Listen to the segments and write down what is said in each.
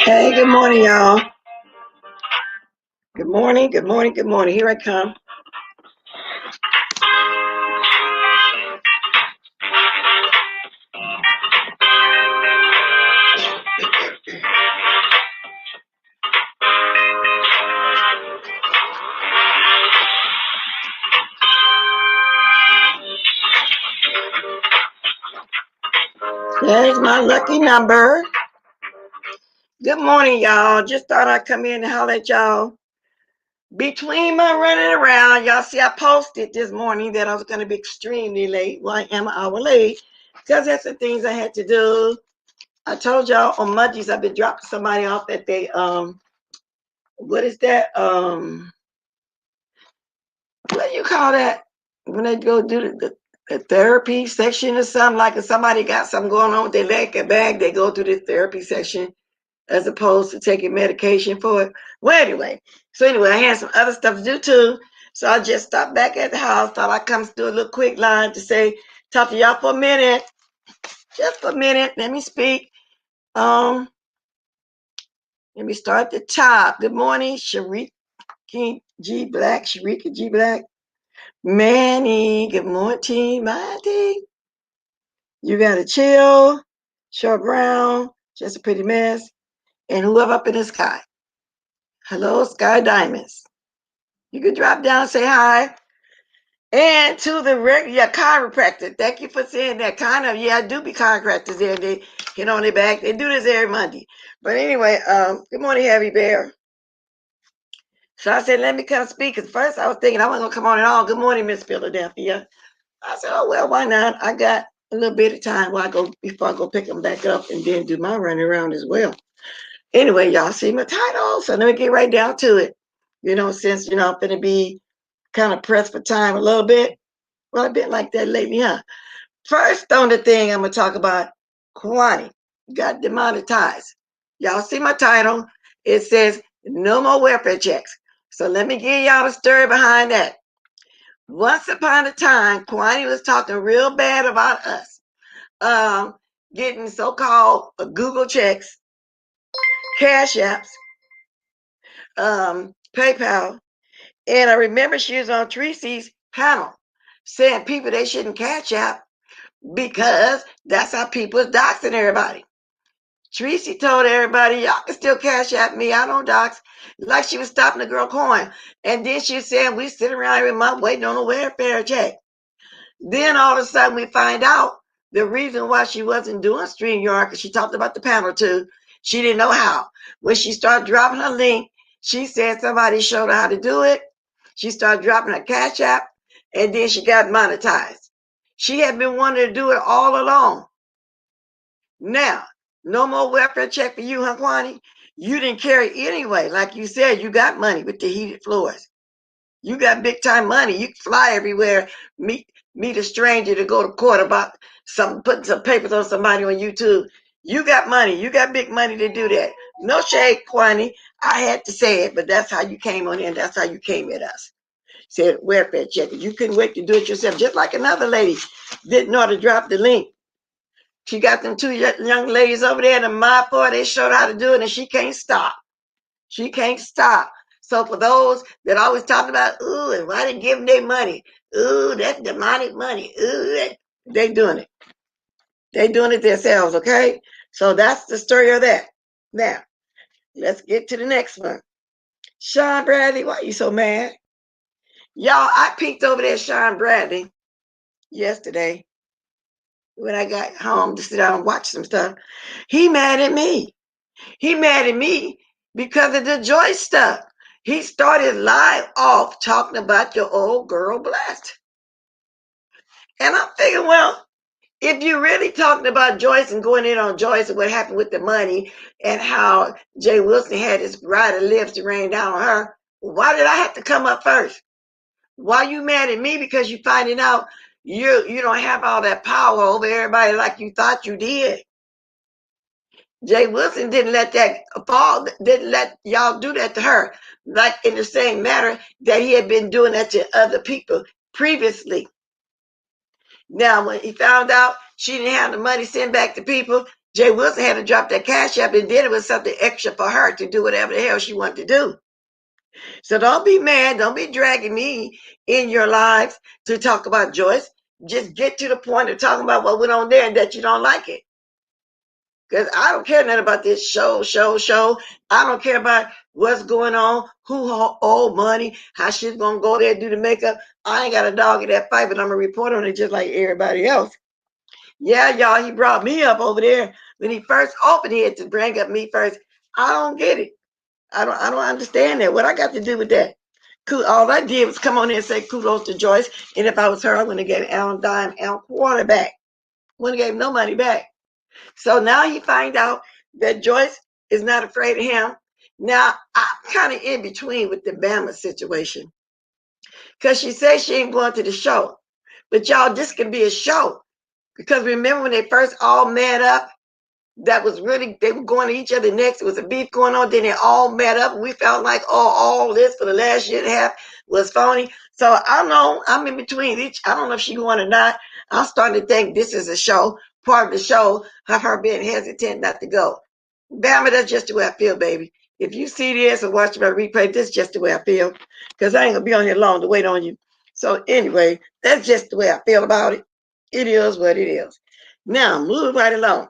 Hey, good morning, y'all. Good morning, good morning, good morning. Here I come. There's my lucky number. Good morning, y'all. Just thought I'd come in and holler at y'all. Between my running around, y'all see I posted this morning that I was going to be extremely late. Well, I am an hour late because that's the things I had to do. I told y'all on Mondays I've been dropping somebody off at they what is that? What do you call that? When they go do the therapy section or something, like if somebody got something going on with their leg or bag, they go through this therapy section as opposed to taking medication for it. Well, anyway, I had some other stuff to do too. So I just stopped back at the house. Thought I'd come do a little quick line to say, talk to y'all for a minute. Just for a minute. Let me speak. Let me start at the top. Good morning, Sharika G Black. Sharika G Black. Manny, good morning, Mighty. You gotta chill. Short Brown, just a pretty mess. And whoever up in the sky. Hello, Sky Diamonds. You can drop down and say hi. And to the regular chiropractor, thank you for saying that. Kind of, I do be chiropractors there. They hit on their back. They do this every Monday. But anyway, good morning, Heavy Bear. So I said, let me come speak. Because first I was thinking I wasn't going to come on at all. Good morning, Miss Philadelphia. I said, oh, well, why not? I got a little bit of time before I go pick them back up and then do my running around as well. Anyway, y'all see my title. So let me get right down to it. Since, I'm going to be kind of pressed for time a little bit. Well, I've been like that lately, huh? First on the thing I'm going to talk about, Juani got demonetized. Y'all see my title? It says no more welfare checks. So let me give y'all the story behind that. Once upon a time, Juani was talking real bad about us, getting so-called Google checks, Cash Apps, PayPal. And I remember she was on Tracy's panel saying people, they shouldn't Cash App because that's how people is doxing everybody. Tracy told everybody, y'all can still Cash App me. I don't dox. Like she was stopping the girl coin. And then she was saying, we sit around every month waiting on a welfare check. Then all of a sudden we find out the reason why she wasn't doing StreamYard, because she talked about the panel too. She didn't know how. When she started dropping her link, she said somebody showed her how to do it. She started dropping her Cash App, and then she got monetized. She had been wanting to do it all along. Now, no more welfare check for you, huh, Juani? You didn't carry anyway. Like you said, you got money with the heated floors. You got big time money. You can fly everywhere, meet a stranger to go to court about putting some papers on somebody on YouTube. You got money. You got big money to do that. No shade, Juani. I had to say it, but that's how you came on in. That's how you came at us. Said welfare check. You couldn't wait to do it yourself. Just like another lady didn't know how to drop the link. She got them two young ladies over there in the mob for her. They showed her how to do it, and she can't stop. She can't stop. So for those that always talk about, ooh, and why they give them their money? Ooh, that's demonic money. Ooh, they doing it. They doing it themselves, okay? So that's the story of that. Now, let's get to the next one. Sean Bradley, why you so mad? Y'all, I peeked over there at Sean Bradley yesterday when I got home to sit down and watch some stuff. He mad at me. He mad at me because of the Joyce stuff. He started live off talking about your old girl Blessed. And I'm thinking, well, if you're really talking about Joyce and going in on Joyce and what happened with the money and how Jay Wilson had his rider lips to rain down on her, why did I have to come up first? Why you mad at me because you finding out you don't have all that power over everybody like you thought you did? Jay Wilson didn't let that fall, didn't let y'all do that to her, like in the same manner that he had been doing that to other people previously. Now, when he found out she didn't have the money sent back to people, Jay Wilson had to drop that cash up, and then it was something extra for her to do whatever the hell she wanted to do. So don't be mad. Don't be dragging me in your lives to talk about Joyce. Just get to the point of talking about what went on there and that you don't like it. Because I don't care nothing about this show. I don't care about what's going on, who owed money, how she's going to go there and do the makeup. I ain't got a dog in that fight, but I'm a reporter on it just like everybody else. Yeah, y'all, he brought me up over there. When he first opened, he had to bring up me first. I don't get it. I don't understand that. What I got to do with that? All I did was come on here and say kudos to Joyce. And if I was her, I wouldn't have gave Alan dime, Alan quarter back. Wouldn't have gave no money back. So now he find out that Joyce is not afraid of him. Now I'm kind of in between with the Bama situation. Because she says she ain't going to the show. But y'all, this can be a show. Because remember when they first all met up, that was really, they were going to each other next. It was a beef going on. Then they all met up. And we felt like, oh, all this for the last year and a half was phony. So I don't know. I'm in between each. I don't know if she won or not. I'm starting to think this is a show, part of the show, of her being hesitant not to go. Bama, that's just the way I feel, baby. If you see this or watch my replay, this is just the way I feel. Because I ain't going to be on here long to wait on you. So anyway, that's just the way I feel about it. It is what it is. Now, move right along.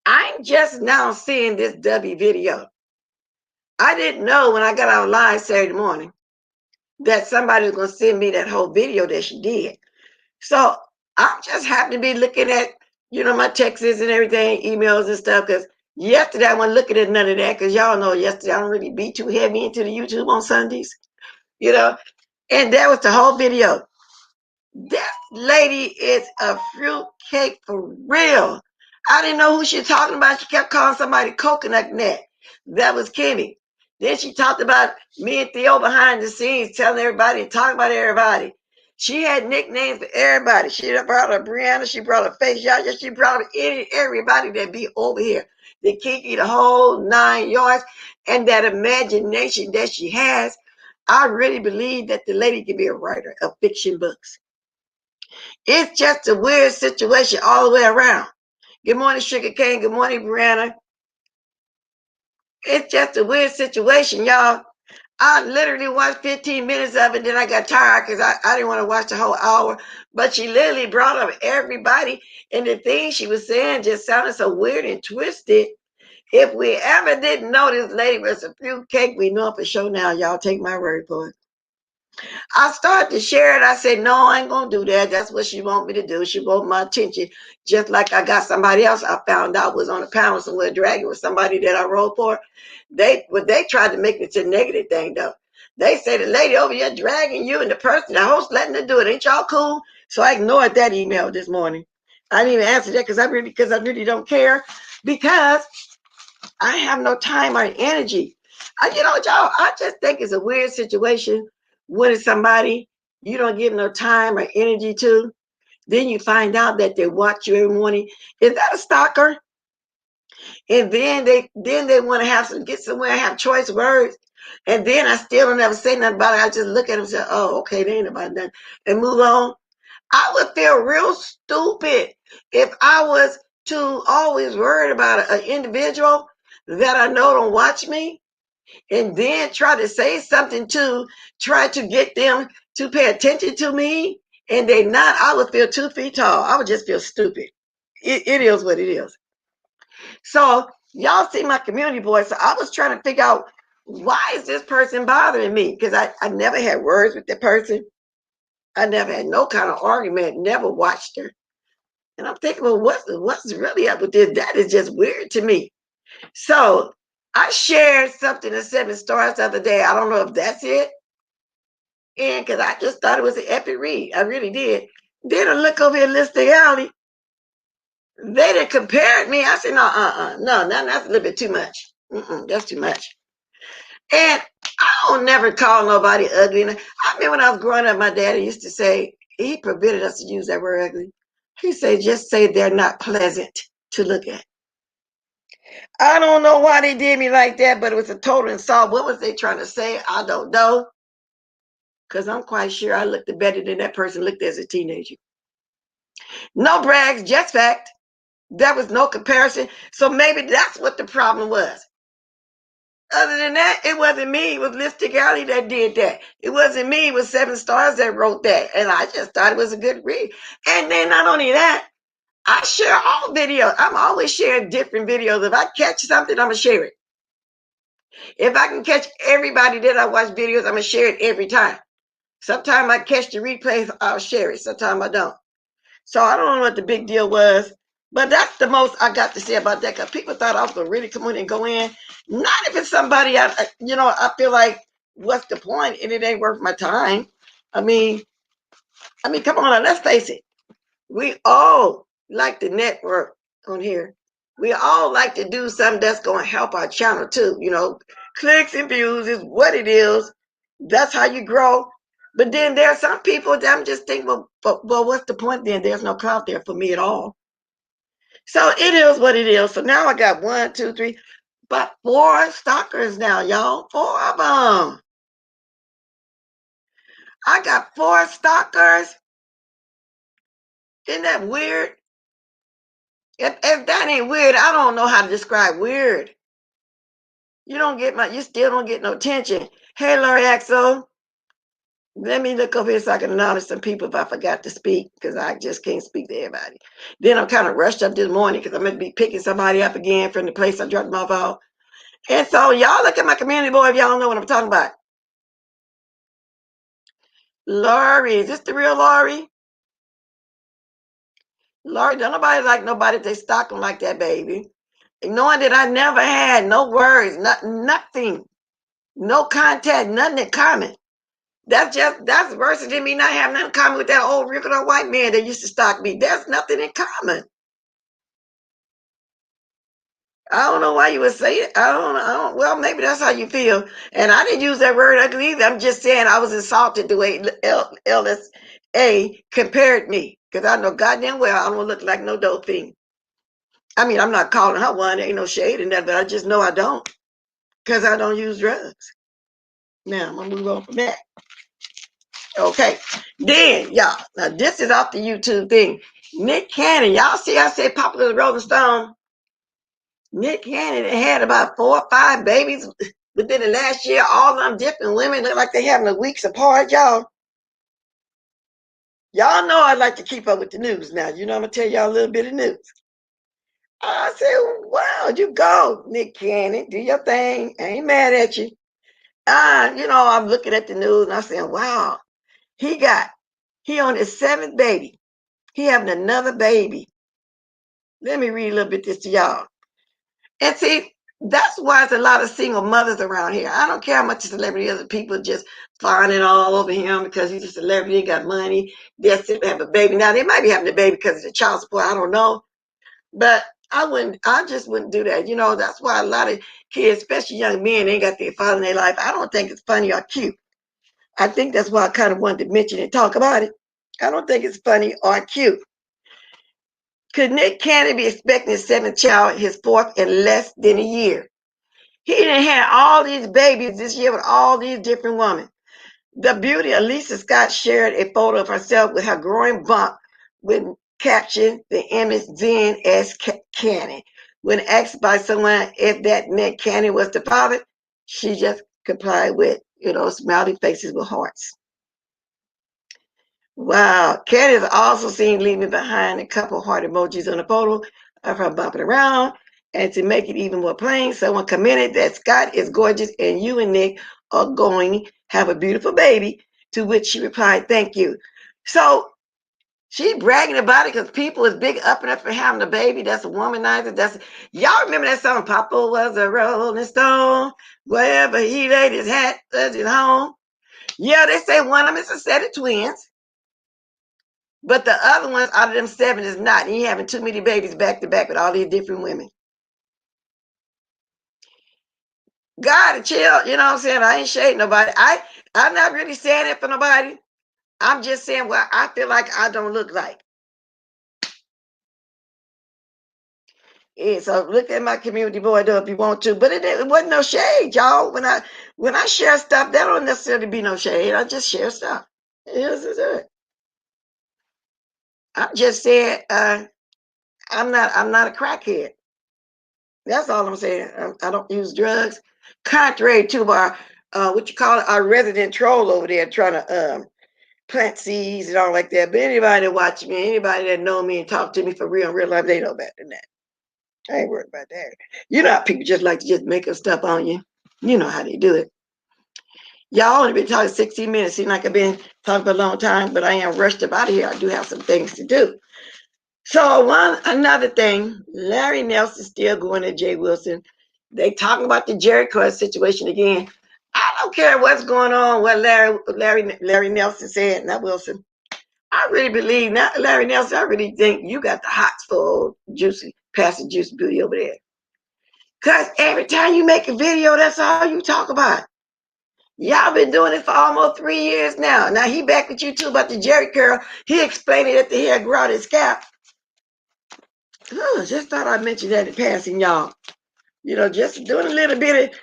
I'm just now seeing this W video. I didn't know when I got out live Saturday morning that somebody was going to send me that whole video that she did. So I'm just happy to be looking at, my texts and everything, emails and stuff, because yesterday I wasn't looking at none of that, because y'all know yesterday I don't really be too heavy into the YouTube on Sundays, and that was the whole video. This lady is a fruit cake for real. I didn't know who she was talking about. She kept calling somebody coconut neck. That was Kenny. Then she talked about me and Theo behind the scenes, telling everybody and talking about everybody. She had nicknames for everybody. She brought up Brianna. She brought up Face Yaya. She brought up everybody that be over here. The Kiki, the whole 9 yards, and that imagination that she has. I really believe that the lady can be a writer of fiction books. It's just a weird situation all the way around. Good morning, Sugar Cane. Good morning, Brianna. It's just a weird situation, y'all. I literally watched 15 minutes of it, then I got tired because I didn't want to watch the whole hour. But she literally brought up everybody, and the things she was saying just sounded so weird and twisted. If we ever didn't know this lady was a fruit cake, we know it for sure now. Y'all take my word for it. I started to share it. I said, no, I ain't going to do that. That's what she want me to do. She want my attention. Just like I got somebody else I found out was on a panel somewhere dragging with somebody that I wrote for. They tried to make it a negative thing, though. They say the lady over here dragging you and the person, the host letting her do it. Ain't y'all cool? So I ignored that email this morning. I didn't even answer that because I really don't care, because I have no time or energy. Y'all, I just think it's a weird situation when it's somebody you don't give no time or energy to. Then you find out that they watch you every morning. Is that a stalker? And then they want to get somewhere and have choice words. And then I still don't ever say nothing about it. I just look at them and say, oh, okay, they ain't about nothing, and move on. I would feel real stupid if I was to always worry about an individual that I know don't watch me and then try to say something to try to get them to pay attention to me and they not. I would feel 2 feet tall. I would just feel stupid. It is what it is. So y'all see my community boy. So I was trying to figure out, why is this person bothering me? Because I never had words with the person. I never had no kind of argument, never watched her. And I'm thinking, well, what's really up with this? That is just weird to me. So I shared something in 7 Stars the other day. I don't know if that's it. And because I just thought it was an epic read. I really did. Then I look over here, Listing Alley. They didn't compare me. I said, no, that's a little bit too much. That's too much. And I don't never call nobody ugly. I remember when I was growing up, my daddy used to say, he prevented us to use that word ugly. He said, just say they're not pleasant to look at. I don't know why they did me like that, but it was a total insult. What was they trying to say? I don't know. Because I'm quite sure I looked better than that person looked as a teenager. No brags, just fact. There was no comparison. So maybe that's what the problem was. Other than that, it wasn't me. It was Lipstick Alley that did that. It wasn't me. It was 7 Stars that wrote that. And I just thought it was a good read. And then not only that, I share all videos. I'm always sharing different videos. If I catch something, I'm going to share it. If I can catch everybody that I watch videos, I'm going to share it every time. Sometimes I catch the replays, I'll share it. Sometimes I don't. So I don't know what the big deal was. But that's the most I got to say about that, because people thought I was going to really come in and go in. Not if it's somebody, I feel like, what's the point? And it ain't worth my time. I mean, come on, let's face it. We all like to network on here. We all like to do something that's going to help our channel too. Clicks and views is what it is. That's how you grow. But then there are some people that I'm just thinking, well, what's the point then? There's no clout there for me at all. So it is what it is. So now I got 1, 2, 3, but 4 stalkers now, y'all. 4 of them. I got 4 stalkers. Isn't that weird? If that ain't weird, I don't know how to describe weird. You still don't get no attention. Hey, Larry Axel. Let me look over here so I can acknowledge some people if I forgot to speak, because I just can't speak to everybody. Then I'm kind of rushed up this morning because I'm going to be picking somebody up again from the place I dropped them off out. And so y'all look at my community boy if y'all don't know what I'm talking about. Laurie, is this the real Laurie? Laurie, don't nobody like nobody if they stalk them like that, baby. And knowing that I never had no words, nothing, no contact, nothing in common. That's worse than me not having nothing in common with that old regular white man that used to stalk me. There's nothing in common. I don't know why you would say it. I don't. Well, maybe that's how you feel. And I didn't use that word ugly either. I'm just saying I was insulted the way LSA compared me. Because I know goddamn well I don't look like no dope thing. I mean, I'm not calling her one. There ain't no shade in that, but I just know I don't. Because I don't use drugs. Now, I'm going to move on from that. Okay. Then, y'all. Now, this is off the YouTube thing. Nick Cannon. Y'all see I said popular as Rolling Stone? Nick Cannon had about 4 or 5 babies within the last year. All of them different women. Look like they having a weeks apart, y'all. Y'all know I like to keep up with the news now. I'm going to tell y'all a little bit of news. I said, wow, you go, Nick Cannon. Do your thing. I ain't mad at you. I'm looking at the news and I'm saying, wow, he on his 7th baby. He having another baby. Let me read a little bit this to y'all. And see, that's why there's a lot of single mothers around here. I don't care how much a celebrity is. People just fawning all over him because he's a celebrity, got money. They'll simply have a baby. Now, they might be having a baby because of the child support. I don't know. But I just wouldn't do that. That's why a lot of kids, especially young men, ain't got their father in their life. I don't think it's funny or cute. I think that's why I kind of wanted to mention and talk about it. I don't think it's funny or cute. Could Nick Cannon be expecting his 7th child, his 4th, in less than a year? He done had all these babies this year with all these different women. The beauty of Lisa Scott shared a photo of herself with her growing bump with caption the image then as Canny. When asked by someone if that meant Canny was the father, she just complied with, smiley faces with hearts. Wow. Candy is also seen leaving behind a couple heart emojis on the photo of her bumping around. And to make it even more plain, someone commented that Scott is gorgeous and you and Nick are going to have a beautiful baby, to which she replied, thank you. So she bragging about it because people is big up and up for having a baby. That's a womanizer. Y'all remember that song, Papa was a Rolling Stone, wherever he laid his hat, was his home. Yeah, they say one of them is a set of twins. But the other ones out of them 7 is not. And he having too many babies back to back with all these different women. God, chill. You know what I'm saying? I ain't shading nobody. I'm not really saying it for nobody. I'm just saying what I feel like I don't look like. Yeah, so look at my community board though if you want to. But it wasn't no shade, y'all. When I share stuff, that don't necessarily be no shade. I just share stuff. Yes, it's it. I'm just saying I'm not a crackhead. That's all I'm saying. I don't use drugs. Contrary to our, what you call it, our resident troll over there trying to plant seeds and all like that. But anybody that watch me, anybody that know me and talk to me for real in real life, they know better than that. I ain't worried about that. You know how people just like to just make up stuff on you. You know how they do it. Y'all only been talking 16 minutes. Seems like I've been talking for a long time, but I am rushed up out of here. I do have some things to do. So another thing, Larry Nelson still going to Jay Wilson. They talking about the Jericho situation again. I don't care what's going on, what Larry Nelson said, not Wilson. I really believe, not Larry Nelson, I really think you got the hots for old Juicy, Pastor Juicy Booty over there. Because every time you make a video, that's all you talk about. Y'all been doing it for almost 3 years now. Now he back with you too about the Jerry curl. He explained it at the hair grow out his scalp. Just thought I'd mention that in passing, y'all. Just doing a little bit of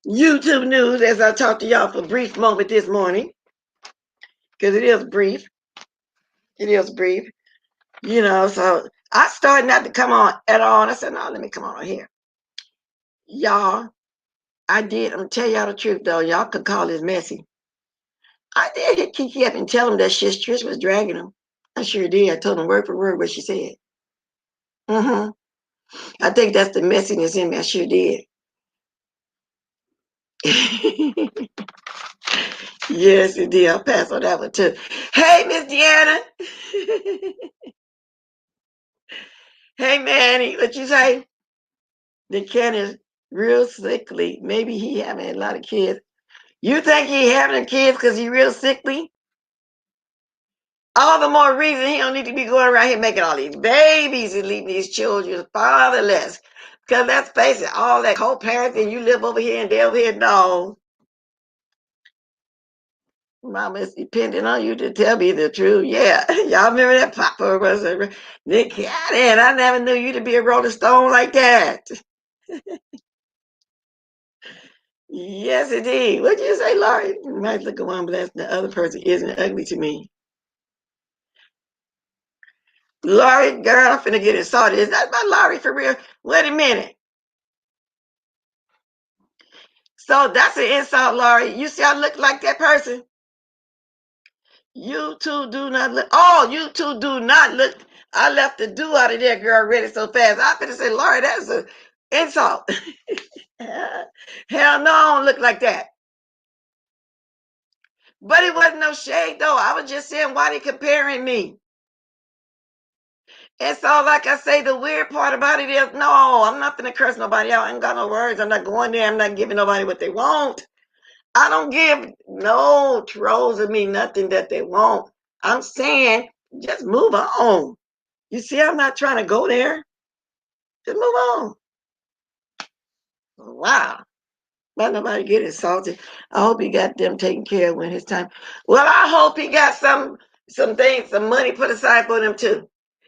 YouTube news as I talk to y'all for a brief moment this morning. Because it is brief. It is brief. So I started not to come on at all. And I said, no, let me come on here. Y'all, I'm going to tell y'all the truth, though. Y'all could call this messy. I did hit Kiki up and tell him that Trish was dragging him. I sure did. I told him word for word what she said. I think that's the messiness in me. I sure did. Yes, it did. I'll pass on that one too. Hey, Miss Deanna. Hey, Manny. What you say? The Ken is real sickly. Maybe he having a lot of kids. You think he having kids because he real sickly? All the more reason he don't need to be going around here making all these babies and leaving these children fatherless. Because let's face it, all that co-parenting, you live over here and they over here, no. Mama is depending on you to tell me the truth. Yeah, y'all remember that Papa was a Nick Cannon. I never knew you to be a Rolling Stone like that. Yes, indeed. What'd you say, Laurie? You might look at one, but the other person isn't ugly to me. Laurie, girl, I'm finna get it started. Is that my Laurie for real? Wait a minute. So that's an insult, Laurie. You see I look like that person? You two do not look. Oh, you two do not look. I left the do out of there, girl, ready so fast. I'm finna say, Laurie, that's an insult. Hell no, I don't look like that. But it wasn't no shade, though. I was just saying, why they comparing me? And so, like I say, the weird part about it is, no, I'm not gonna curse nobody out. I ain't got no words. I'm not going there. I'm not giving nobody what they want. I don't give no trolls of me nothing that they want. I'm saying, just move on. You see, I'm not trying to go there. Just move on. Wow. Let nobody get insulted. I hope he got them taken care of when his time. Well, I hope he got some things, some money put aside for them too.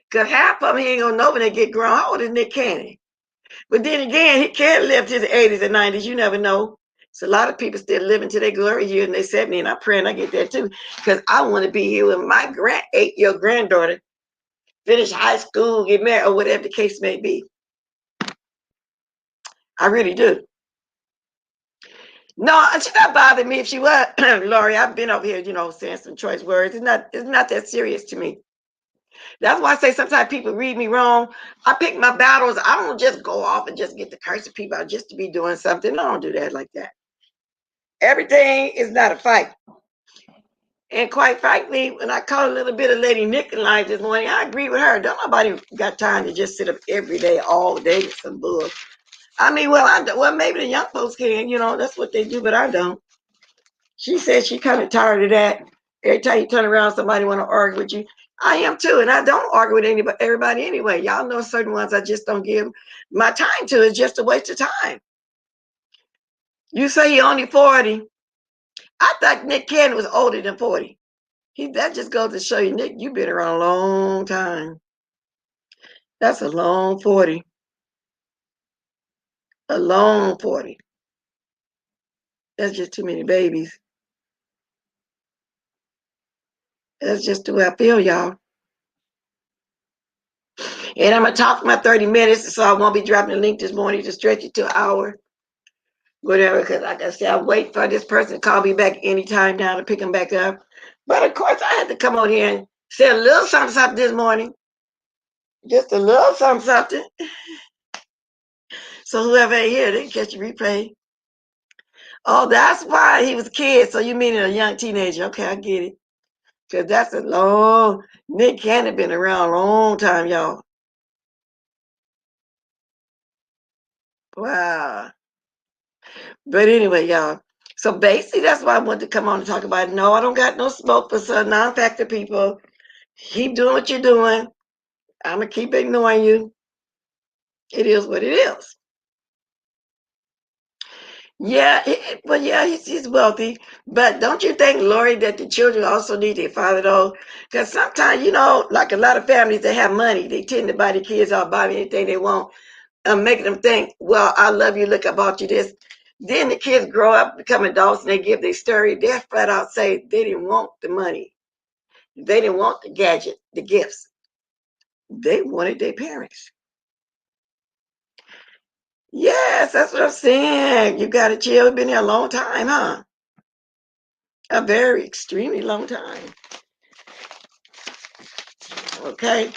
Because half of them he ain't gonna know when they get grown. How old is Nick Cannon? But then again, he can't live to the 80s and 90s. You never know. So a lot of people still living to their glory years and they 70, and I'm praying I get there too, because I want to be here with my 8-year-old granddaughter, finish high school, get married, or whatever the case may be. I really do. No, she's not bothering me if she was. Lori, I've been over here, saying some choice words. It's not that serious to me. That's why I say sometimes people read me wrong. I pick my battles. I don't just go off and just get the cursing people out just to be doing something. I don't do that like that. Everything is not a fight. And quite frankly, when I caught a little bit of Lady Nicolai this morning, I agree with her. Don't nobody got time to just sit up every day, all day with some bull. I mean, well, maybe the young folks can, that's what they do, but I don't. She said she kind of tired of that. Every time you turn around, somebody want to argue with you. I am too, and I don't argue with everybody anyway. Y'all know certain ones I just don't give my time to. It's just a waste of time. You say he only 40. I thought Nick Cannon was older than 40. That just goes to show you, Nick, you've been around a long time. That's a long 40. A long 40. That's just too many babies. That's just the way I feel, y'all. And I'm going to talk for my 30 minutes, so I won't be dropping the link this morning to stretch it to an hour. Whatever, because like I said, I'll wait for this person to call me back anytime now to pick them back up. But of course, I had to come on here and say a little something this morning. Just a little something. So whoever ain't here, they can catch a replay. Oh, that's why he was a kid. So you mean a young teenager. Okay, I get it. Because that's a long, Nick Cannon been around a long time, y'all. Wow. But anyway, y'all. So basically, that's why I wanted to come on and talk about it. No, I don't got no smoke for some non-factor people. Keep doing what you're doing. I'm going to keep ignoring you. It is what it is. Yeah, he's wealthy. But don't you think, Lori, that the children also need their father, though? Because sometimes, like a lot of families that have money, they tend to buy the kids all buy anything they want, making them think, well, I love you, look, I bought you this. Then the kids grow up, become adults, and they give their story. They flat out say they didn't want the money. They didn't want the gadget, the gifts. They wanted their parents. Yes, that's what I'm saying. You got a child, been here a long time, huh? A very extremely long time. Okay.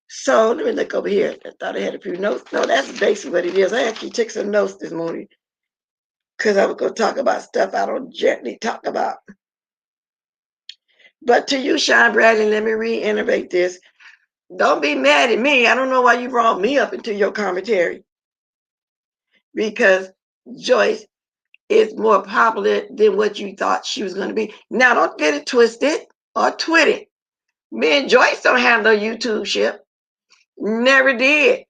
So let me look over here. I thought I had a few notes. No, that's basically what it is. I actually took some notes this morning because I was going to talk about stuff I don't generally talk about. But to you, Sean Bradley, let me reiterate this. Don't be mad at me. I don't know why you brought me up into your commentary. Because Joyce is more popular than what you thought she was going to be. Now, don't get it twisted or twitted. Me and Joyce don't have no YouTube ship. Never did.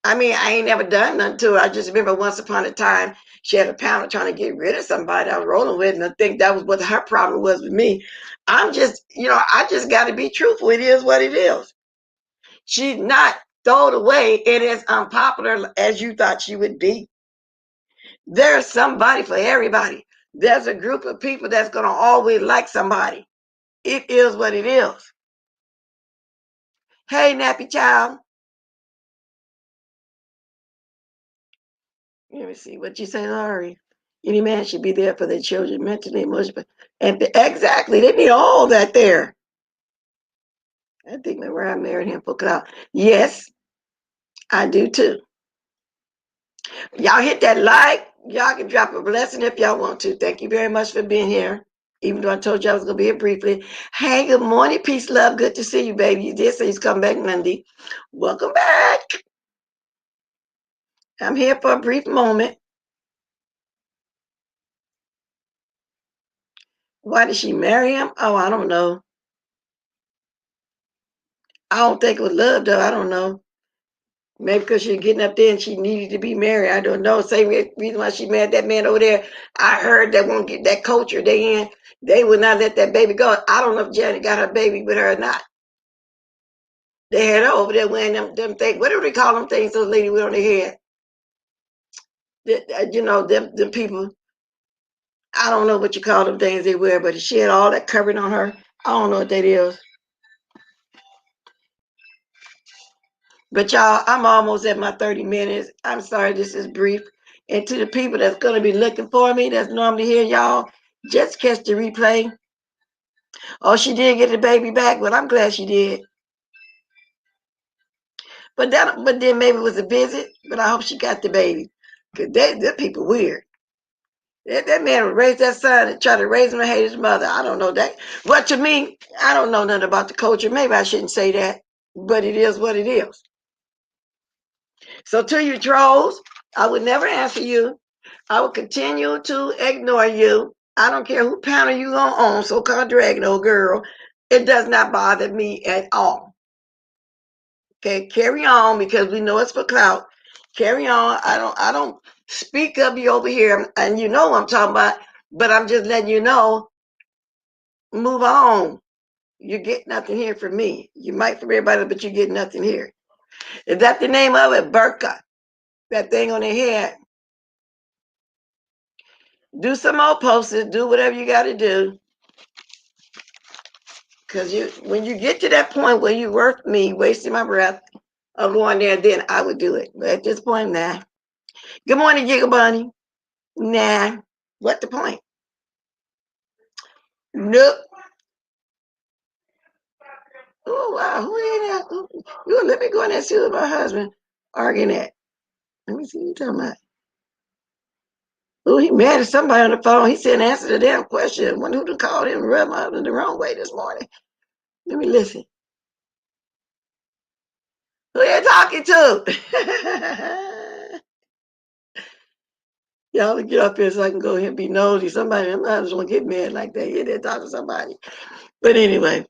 I mean, I ain't never done nothing to her. I just remember once upon a time, she had a panel trying to get rid of somebody I was rolling with, and I think that was what her problem was with me. I'm just, I just got to be truthful. It is what it is. She's not thrown away and as unpopular as you thought she would be. There's somebody for everybody. There's a group of people that's going to always like somebody. It is what it is. Hey, Nappy Child. Let me see what you say, Laurie. Any man should be there for their children mentally, emotionally. And exactly, they need all that there. I think where I married him for clout. Yes, I do too. Y'all hit that like. Y'all can drop a blessing if y'all want to. Thank you very much for being here. Even though I told you I was going to be here briefly. Hey, good morning. Peace, love. Good to see you, baby. You did say you'd come back Monday. Welcome back. I'm here for a brief moment. Why did she marry him? Oh, I don't know. I don't think it was love, though. I don't know. Maybe because she's getting up there and she needed to be married. I don't know. Same reason why she married that man over there. I heard they won't get that culture they in. They would not let that baby go. I don't know if Janet got her baby with her or not. They had her over there wearing them things. What do they call them things those ladies wear on their head? Them people. I don't know what you call them things they wear, but she had all that covering on her. I don't know what that is. But y'all, I'm almost at my 30 minutes. I'm sorry this is brief. And to the people that's going to be looking for me, that's normally here, y'all, just catch the replay. Oh, she did get the baby back. Well, I'm glad she did. But then maybe it was a visit. But I hope she got the baby. Because that people weird. That man would raise that son and try to raise him and hate his mother. I don't know that. What to me, I don't know nothing about the culture. Maybe I shouldn't say that. But it is what it is. So to you trolls, I would never answer you. I will continue to ignore you. I don't care who panel you on, so-called dragon old girl. It does not bother me at all. Okay, carry on because we know it's for clout. Carry on. I don't speak of you over here, and you know what I'm talking about, but I'm just letting you know, move on. You get nothing here from me. You might from everybody, but you get nothing here. Is that the name of it? Burqa. That thing on their head. Do some more posters. Do whatever you got to do. Because when you get to that point where you worth me wasting my breath of going there, then I would do it. But at this point, nah. Good morning, Jiggle Bunny. Nah. What the point? Nope. Oh, wow. Who ain't that? Let me go in there and see what my husband arguing at. Let me see what you're talking about. Oh, he mad at somebody on the phone. He said answer the damn question. Wonder who called him and rubbed my husband the wrong way this morning. Let me listen. Who you talking to? Y'all get up here so I can go here and be nosy. Somebody, I'm not just gonna get mad like that. Yeah, they're talking to somebody. But anyway,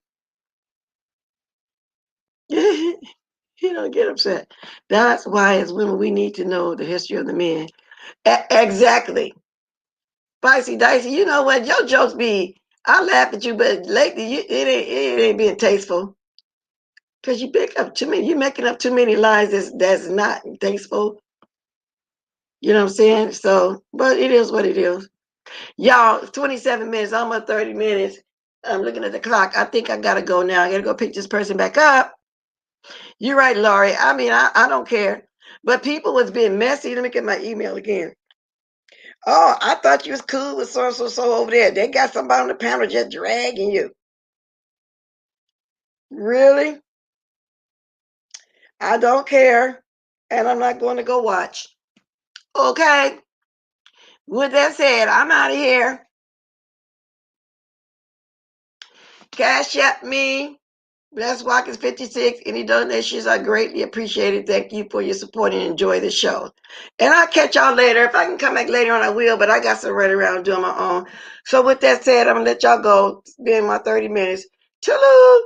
you don't get upset. That's why, as women, we need to know the history of the men. Exactly. Spicy Dicey, you know what? Your jokes be, I laugh at you, but lately it ain't being tasteful. Because you pick up too many, you're making up too many lies that's not tasteful. You know what I'm saying? So, but it is what it is. Y'all, 27 minutes, almost 30 minutes. I'm looking at the clock. I think I gotta go now. I gotta go pick this person back up. You're right, Laurie. I mean, I don't care. But people was being messy. Let me get my email again. Oh, I thought you was cool with so over there. They got somebody on the panel just dragging you. Really? I don't care. And I'm not going to go watch. Okay. With that said, I'm out of here. Cash at me. Bless Watkins 56. Any donations are greatly appreciated. Thank you for your support and enjoy the show. And I'll catch y'all later. If I can come back later on, I will, but I got some running around doing my own. So with that said, I'm going to let y'all go. It's been my 30 minutes. Toodaloo.